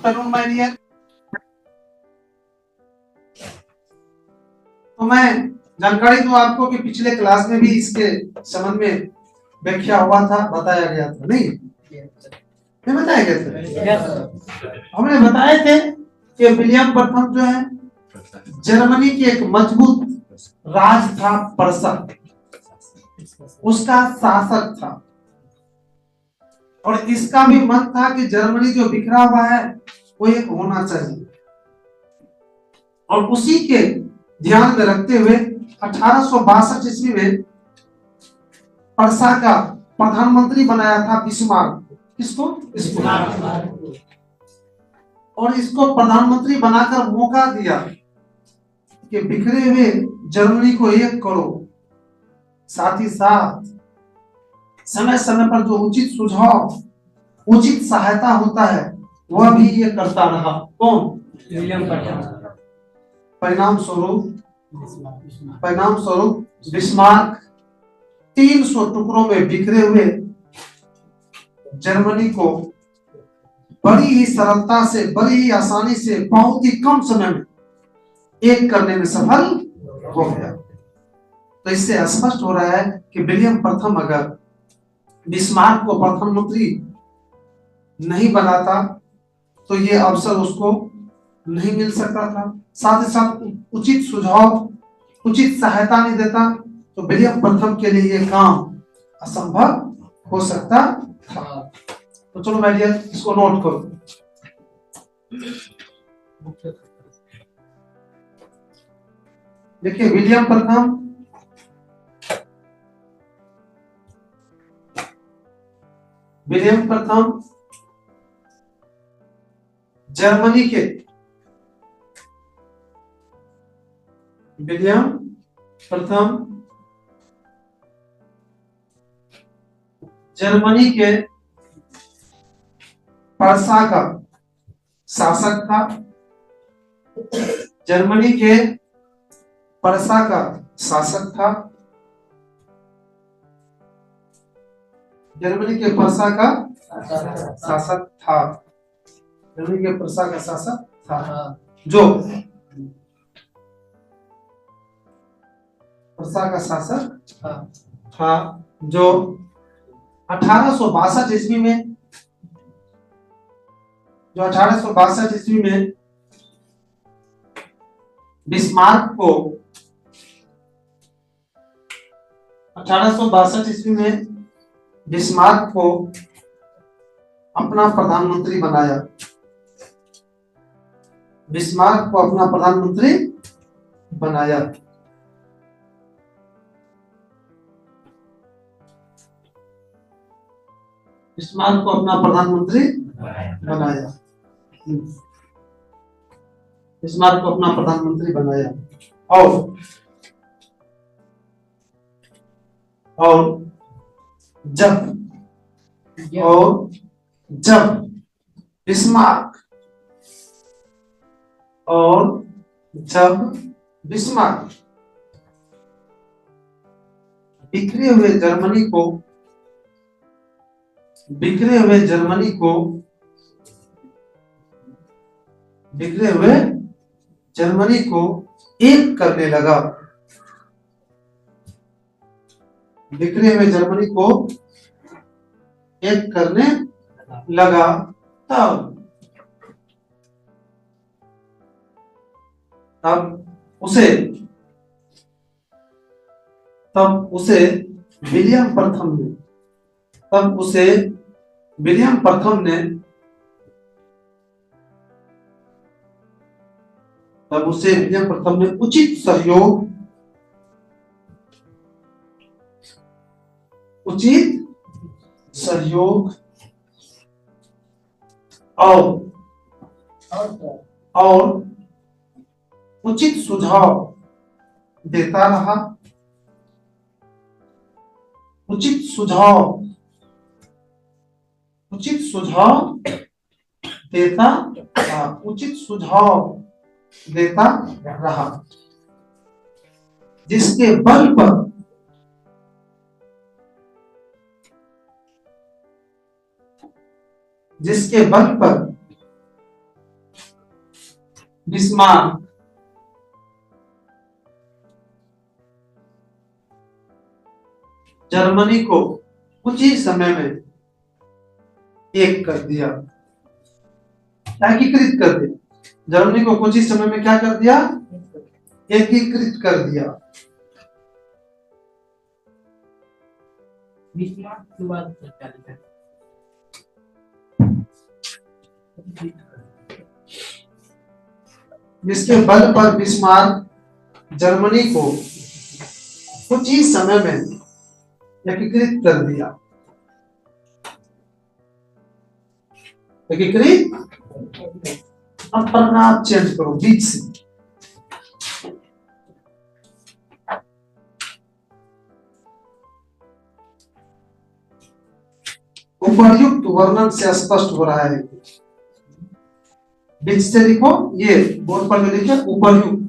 Afternoon my dear. तो मैं जानकारी दूं आपको कि पिछले क्लास में भी इसके संबंध में व्याख्या हुआ था, बताया गया था, नहीं बताया गया था। हमने बताए थे कि विलियम प्रथम जो है जर्मनी की एक मजबूत राज था, पर्सा उसका शासक था, और इसका भी मन था कि जर्मनी जो बिखरा हुआ है वो एक होना चाहिए, और उसी के ध्यान में रखते हुए 1862 ईस्वी में पर्सा का प्रधानमंत्री बनाया था बिस्मार्क। किसको? बिस्मार्क। और इसको प्रधानमंत्री बनाकर मौका दिया कि बिखरे हुए जर्मनी को एक करो, साथ ही साथ समय समय पर जो उचित सुझाव, उचित सहायता होता है वह भी ये करता रहा। कौन? विलियम प्रथम। परिणाम स्वरूप बिस्मार्क 300 टुकड़ों में बिखरे हुए जर्मनी को बड़ी ही सरलता से, बड़ी ही आसानी से, बहुत ही कम समय में एक करने में सफल हो गया। तो इससे स्पष्ट हो रहा है कि विलियम प्रथम अगर बिस्मार्क को प्रधानमंत्री नहीं बनाता तो ये अवसर उसको नहीं मिल सकता था। साथ ही साथ उचित सुझाव, उचित सहायता नहीं देता तो विलियम प्रथम के लिए ये काम असंभव हो सकता था। तो चलो माय डियर, इसको नोट करो। देखिए, विलियम प्रथम जर्मनी के पर्सा का शासक था। जर्मनी के पर्सा का शासक था। जर्मनी के पर्सा का शासक था। जर्मनी के पर्सा का शासक था, जो पर्सा का शासक था, जो 1862 ईस्वी में बिस्मार्क को 1862 ईस्वी में बिस्मार्क को अपना प्रधानमंत्री बनाया। बिस्मार्क को अपना प्रधानमंत्री बनाया। बिस्मार्क को अपना प्रधानमंत्री बनाया। बिस्मार्क को अपना प्रधानमंत्री बनाया। और जब बिस्मार्क बिखरे हुए जर्मनी को एक करने लगा। बिखरे हुए जर्मनी को एक करने लगा, तब उसे विलियम प्रथम ने उचित सहयोग और उचित सुझाव देता रहा। उचित सुझाव देता रहा, जिसके बल पर बिस्मार्क जर्मनी को कुछ ही समय में एक कर दिया, एकीकृत कर दिया। जर्मनी को कुछ ही समय में क्या कर दिया? एकीकृत कर दिया। बिस्मार्क के बाद क्या लिखा? जिसके बल पर बिस्मार्क जर्मनी को कुछ ही समय में एकीकृत कर दिया। एकीकृत। अब परिणाम चेंज करो बीच से। उपर्युक्त वर्णन से स्पष्ट हो रहा है, बीच से लिखो, ये बोर्ड पर जो लिखे उपर्युक्त,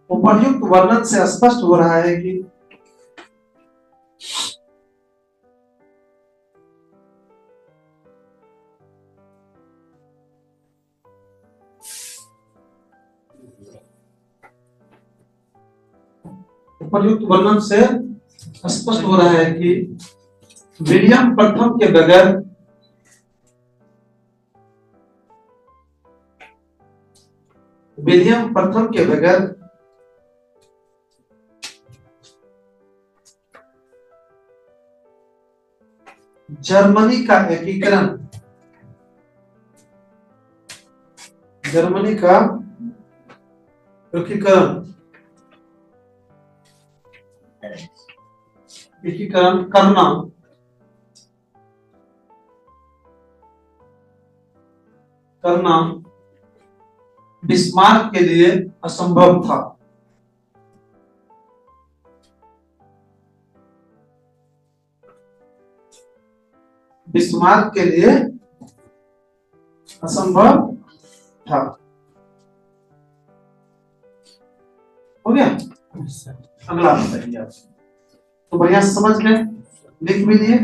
उपर्युक्त वर्णन से स्पष्ट हो रहा है कि उपर्युक्त वर्णन से स्पष्ट हो रहा है कि विलियम प्रथम के बगैर विलियम प्रथम के बगैर जर्मनी का एकीकरण, जर्मनी का एकीकरण करना बिस्मार्क के लिए असंभव था। बिस्मार्क के लिए असंभव था। हो गया? अगला बताइए आप। तो बढ़िया से समझ गए, लिख भी लिए।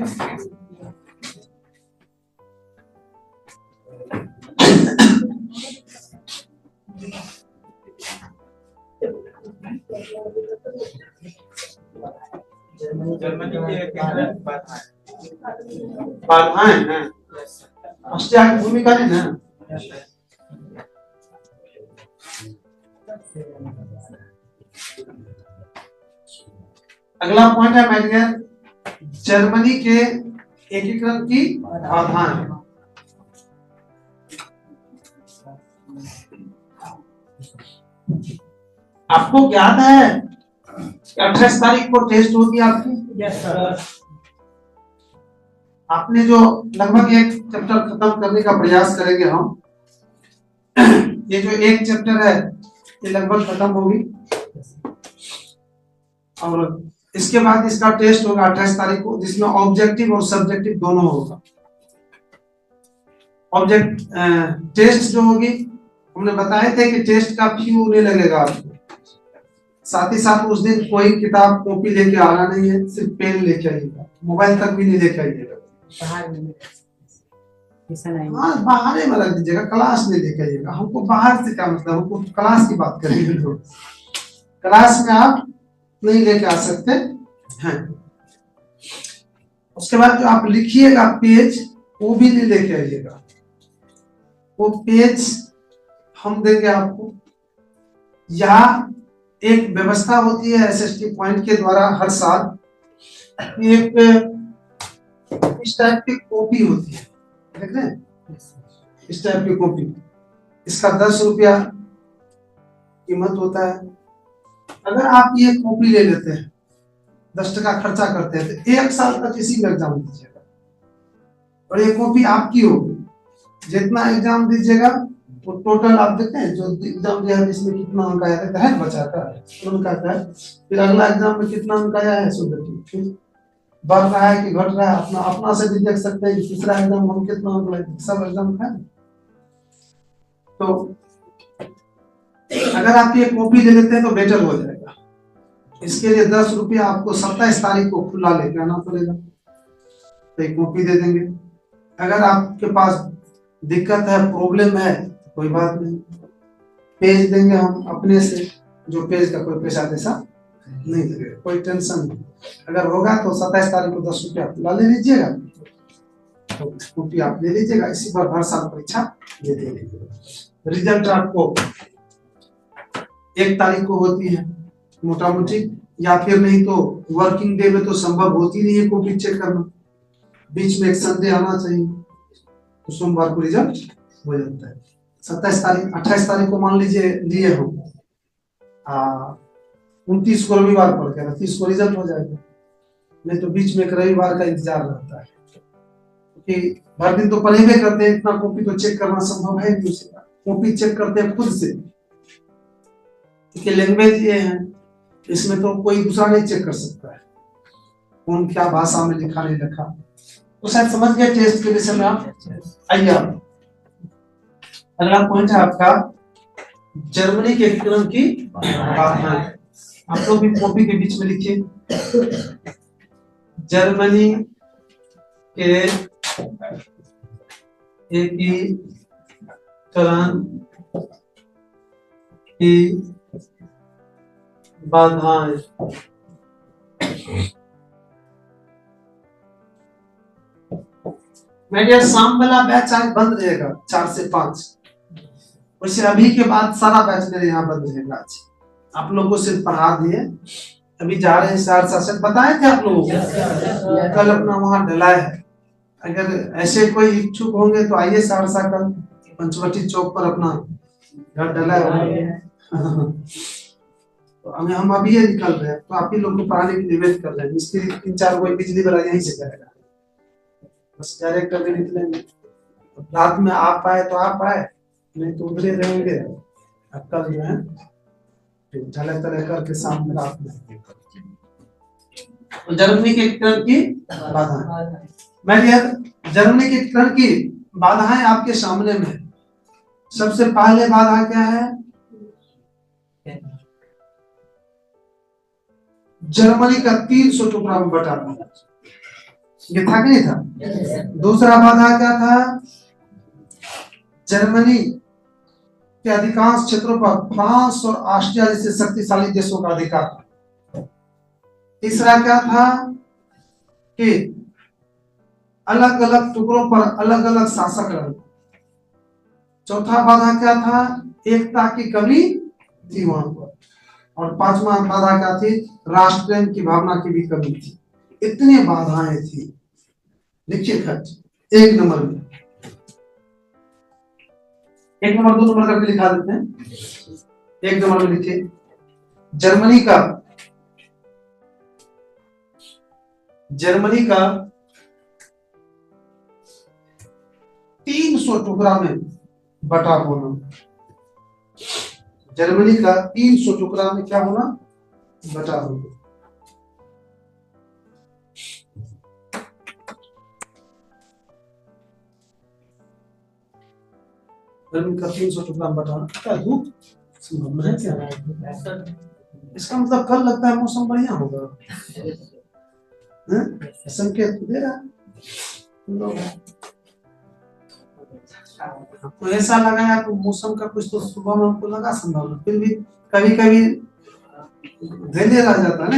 जर्मनी के बाधाएं हैं, ऑस्ट्रिया की भूमिका नहीं ना। अगला पॉइंट है माय डियर, जर्मनी के एकीकरण की बाधाएं। आपको याद है 28 तारीख को टेस्ट होगी आपकी? Yes sir. आपने जो लगभग एक चैप्टर खत्म करने का प्रयास करेंगे हम, ये जो एक चैप्टर है ये लगभग खत्म होगी और इसके बाद इसका टेस्ट होगा 28 तारीख को, जिसमें ऑब्जेक्टिव और सब्जेक्टिव दोनों होगा। ऑब्जेक्ट टेस्ट जो होगी, हमने बताए थे कि टेस्ट का फ्यू नहीं लगेगा आपको, साथ ही साथ उस दिन कोई किताब कॉपी लेके आना नहीं है, सिर्फ पेन लेके आइएगा, मोबाइल तक भी नहीं लेके आइएगा। हाँ, बाहर में रख दीजिएगा, क्लास में लेके आइएगा। हमको बाहर से क्या मतलब, हमको क्लास की बात करेंगे। तो क्लास में आप नहीं लेके आ सकते हैं। उसके बाद जो आप लिखिएगा पेज, वो भी नहीं लेके आइएगा। वो पेज हम देंगे आपको, या एक व्यवस्था होती है एसएसटी पॉइंट के द्वारा हर साल एक इस टाइप की कॉपी होती है, देख रहे हैं, इस टाइप की कॉपी। इसका 10 रुपया कीमत होता है। अगर आप ये कॉपी ले लेते हैं, 10 टका खर्चा करते हैं, तो 1 साल तक इसी में एग्जाम दीजिएगा और ये कॉपी आपकी होगी। जितना एग्जाम दीजिएगा वो टोटल आप देखते हैं, जो एग्जाम दिया है इसमें कितना अंक आया है बचा का, उनका का, फिर अगला एग्जाम में कितना अंक आया है, सो देखिए बढ़ रहा है कि घट रहा है। अपना अपना से भी देख सकते हैं कि तीसरा एग्जाम हम कितना अंक लाए, सब एग्जाम का। तो अगर आप ये कॉपी ले लेते हैं तो बेटर हो जाएगा। इसके लिए 10 रुपया आपको 27 तारीख को खुला लेके आना पड़ेगा, तो एक कॉपी दे देंगे। अगर आपके पास दिक्कत है, प्रॉब्लम है, कोई बात नहीं, पेज देंगे हम अपने से, जो पेज का कोई पैसा तैसा नहीं लगेगा, कोई टेंशन नहीं। अगर होगा तो 27 तारीख को 10 रुपया ला ले लीजिएगा, तो कॉपी आप ले लीजिएगा, इसी पर हर साल परीक्षा देते लीजिएगा। रिजल्ट आपको 1 तारीख को होती है मोटा मोटी, या फिर नहीं तो वर्किंग डे में तो संभव होती नहीं है कॉपी चेक करना, बीच में एक संडे आना चाहिए, तो सोमवार को रिजल्ट हो जाता है। 27 तारीख 28 तारीख को मान लीजिए लिए हो, 29 को रविवार पड़ गया, 30 को रिजल्ट हो जाएगा, नहीं तो बीच में एक रविवार का इंतजार रहता है, क्योंकि हर दिन तो पढ़ेंगे करते हैं, इतना कॉपी तो चेक करना संभव है नहीं, उसे कॉपी चेक करते हैं खुद से, क्योंकि लैंग्वेज ये है, इसमें तो कोई दूसरा नहीं चेक कर सकता है कौन क्या भाषा में लिखा नहीं लिखा। तो शायद समझ गए टेस्ट के विषय में आप। आइए अगला पॉइंट है आपका जर्मनी के विक्रम की बाधाएं। आप लोग भी कॉपी के बीच में लिखिए, जर्मनी के एकीकरण की बाधाएं। मेरे शाम वाला बैच आज बंद रहेगा 4 से 5, वैसे अभी के बाद सारा बैच मेरे यहाँ बंद रहेगा। आज आप लोगों को सिर्फ पढ़ा दिए, अभी जा रहे हैं सहरसा से, बताए थे आप लोगों को कल अपना वहाँ ढलाई है, अगर ऐसे कोई इच्छुक होंगे तो आइए सहरसा कल पंचवटी चौक पर अपना घर ढलाई होगा। तो हम अभी ये निकल रहे हैं, तो आप ही लोग को पढ़ाने के लिए वेट कर रहे हैं। मिस्त्री 3-4 कोई बिजली वाला यहीं से जाएगा, बस डायरेक्ट करके निकलेंगे। रात में आप आए तो आप आए, नहीं तो उधरे रहेंगे। आपका जो है ढलाई तले करके शाम में रात में। तो जर्मनी के विक्रम की बाधाएं, मैं जर्मनी के विक्रम की बाधाएं आपके सामने में। सबसे पहले बाधा क्या है? जर्मनी का 300 टुकड़ा में बटा दिया, ये था कि नहीं था? दूसरा बाधा क्या था? जर्मनी के अधिकांश क्षेत्रों पर फ्रांस और ऑस्ट्रिया जैसे शक्तिशाली देशों का अधिकार था। तीसरा क्या था कि अलग अलग टुकड़ों पर अलग अलग शासक रहे। चौथा बाधा क्या था? एकता की कमी थी वहां पर। और पांचवा बाधा क्या थी? राष्ट्र प्रेम की भावना की भी कमी थी। इतनी बाधाएं थी। लिखिए खर्च 1 नंबर में, 1 नंबर 2 नंबर करके लिखा देते हैं। 1 नंबर में लिखिए जर्मनी का 300 टुकड़ा में बटा होना। जर्मनी का 300 टुकड़ा में क्या होना? बटा होना। जर्मनी का 300 टुकड़ा में बटा होना। क्या धूप संभव है क्या? इसका मतलब कल लगता है मौसम बढ़िया होगा, संकेत दे रहा है। तो ऐसा लगा यार, तो मौसम का कुछ तो सुबह में हमको लगा संभावना, फिर भी कभी कभी धेले रह जाता है ना।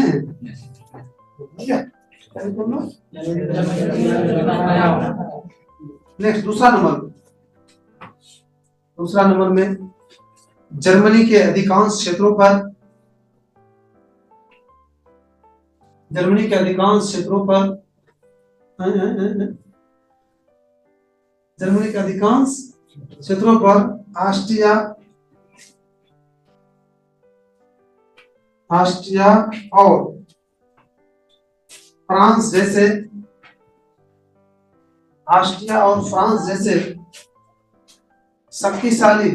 नेक्स्ट दूसरा नंबर में जर्मनी के अधिकांश क्षेत्रों पर ऑस्ट्रिया और फ्रांस जैसे शक्तिशाली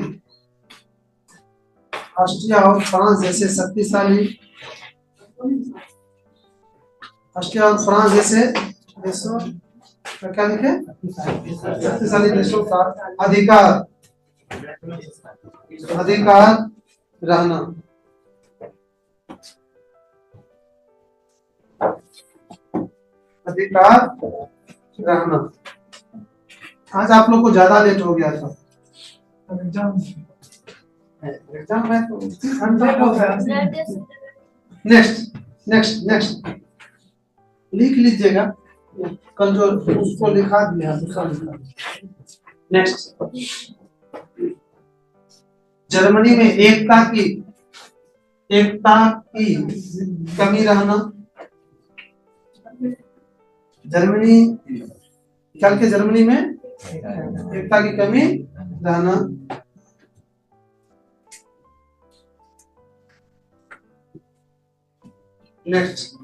देशों का क्या लिखे? शक्तिशाली देशों का अधिकार रहना। आज आप लोग को ज्यादा लेट हो गया था, एग्जाम है तो 100 हो गया। नेक्स्ट नेक्स्ट नेक्स्ट लिख लीजिएगा, कल जो उसको लिखा दिया लिखा। नेक्स्ट, जर्मनी में एकता की कमी रहना। जर्मनी कल के जर्मनी में एकता की कमी रहना। नेक्स्ट,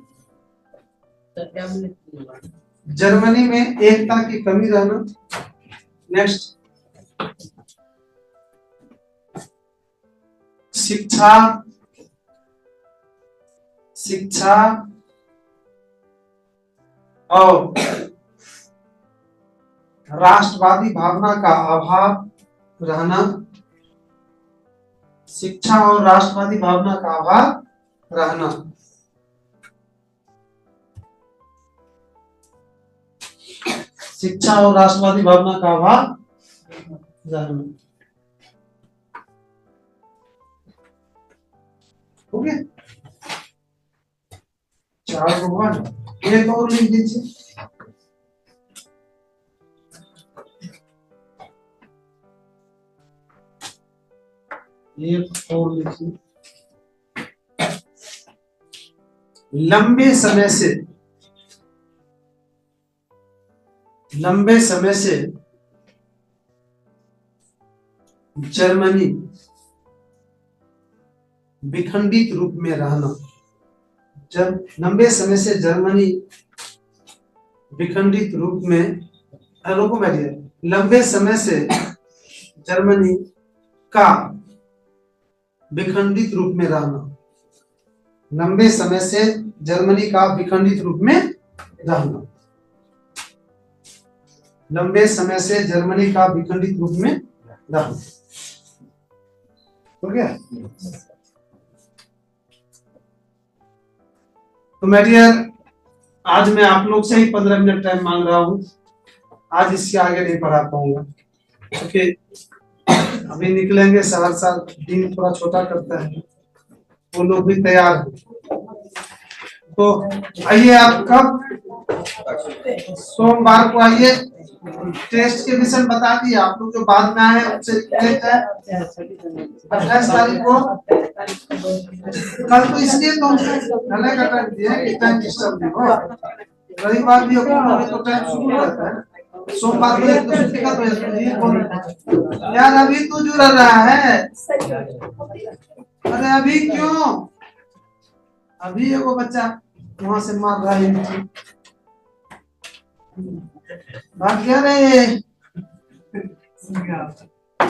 जर्मनी में एकता की कमी रहना। नेक्स्ट, शिक्षा और राष्ट्रवादी भावना का अभाव रहना। शिक्षा और राष्ट्रवादी भावना का अभाव रहना। शिक्षा और राष्ट्रवादी भावना का अभाव रहना। हो गया? 4 भगवान, एक और लिख दीजिए। एक और लिखिए। लंबे समय से जर्मनी विखंडित रूप में रहना। जब लंबे समय से जर्मनी विखंडित रूप में, रोको बैठिए, लंबे समय से जर्मनी का विखंडित रूप में रहना। लंबे समय से जर्मनी का विखंडित रूप में रहना। लंबे समय से जर्मनी का विखंडित रूप में रहना। हो गया? तो मेरे डियर, आज मैं आप लोग से ही 15 मिनट टाइम मांग रहा हूं। आज इससे आगे नहीं पढ़ा पाऊंगा क्योंकि अभी निकलेंगे सहरसा, दिन थोड़ा छोटा करता है, वो लोग भी तैयार हैं। तो आइए, आप कब? सोमवार को आइए। टेस्ट के विषय बता दिए आप लोग, जो बाद में आए हैं उनसे 28 तारीख को। कल तो इसलिए तो गले का टाइम दिया कि टाइम डिस्टर्ब नहीं हो। रविवार भी तो टाइम शुरू रहता है, सोमवार को एक दूसरे का तो यार अभी तो जुड़ रहा है। अरे अभी क्यों? अभी वो बच्चा वहां से मार रहा है, भाग गया रे।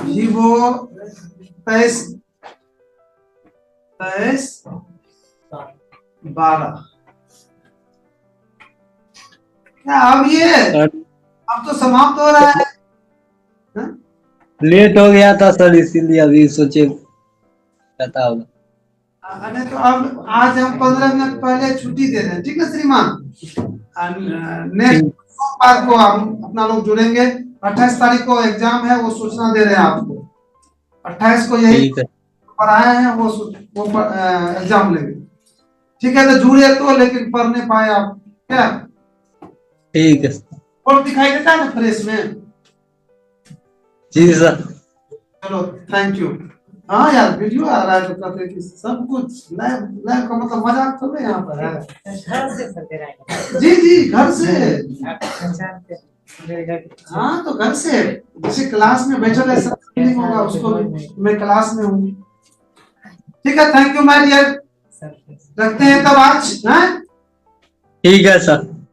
जी वो 23-12 क्या अब ये अब तो समाप्त हो रहा है। लेट हो गया था सर, इसीलिए अभी सोचे पता होगा। अरे तो अब आज हम 15 मिनट पहले छुट्टी दे रहे हैं, ठीक है श्रीमान? नेक्स्ट सोमवार को हम अपना लोग जुड़ेंगे। 28 तारीख को एग्जाम है, वो सूचना दे रहे हैं आपको। 28 को यही पढ़ाए हैं, वो एग्जाम लेंगे, ठीक है? तो जुड़े तो, लेकिन पढ़ नहीं पाए आप क्या? ठीक है। और दिखाई देता है ना फ्रेश में? जी सर। चलो थैंक यू। हाँ यार, वीडियो आ रहा है तो कहते कि सब कुछ लाइव का मतलब मजाक थोड़ा यहाँ पर है। जी जी, घर से। हाँ तो घर से, जैसे क्लास में बैठा है सब नहीं होगा उसको, मैं क्लास में हूँ। ठीक है, थैंक यू माय डियर। रखते हैं तब आज। ठीक है सर।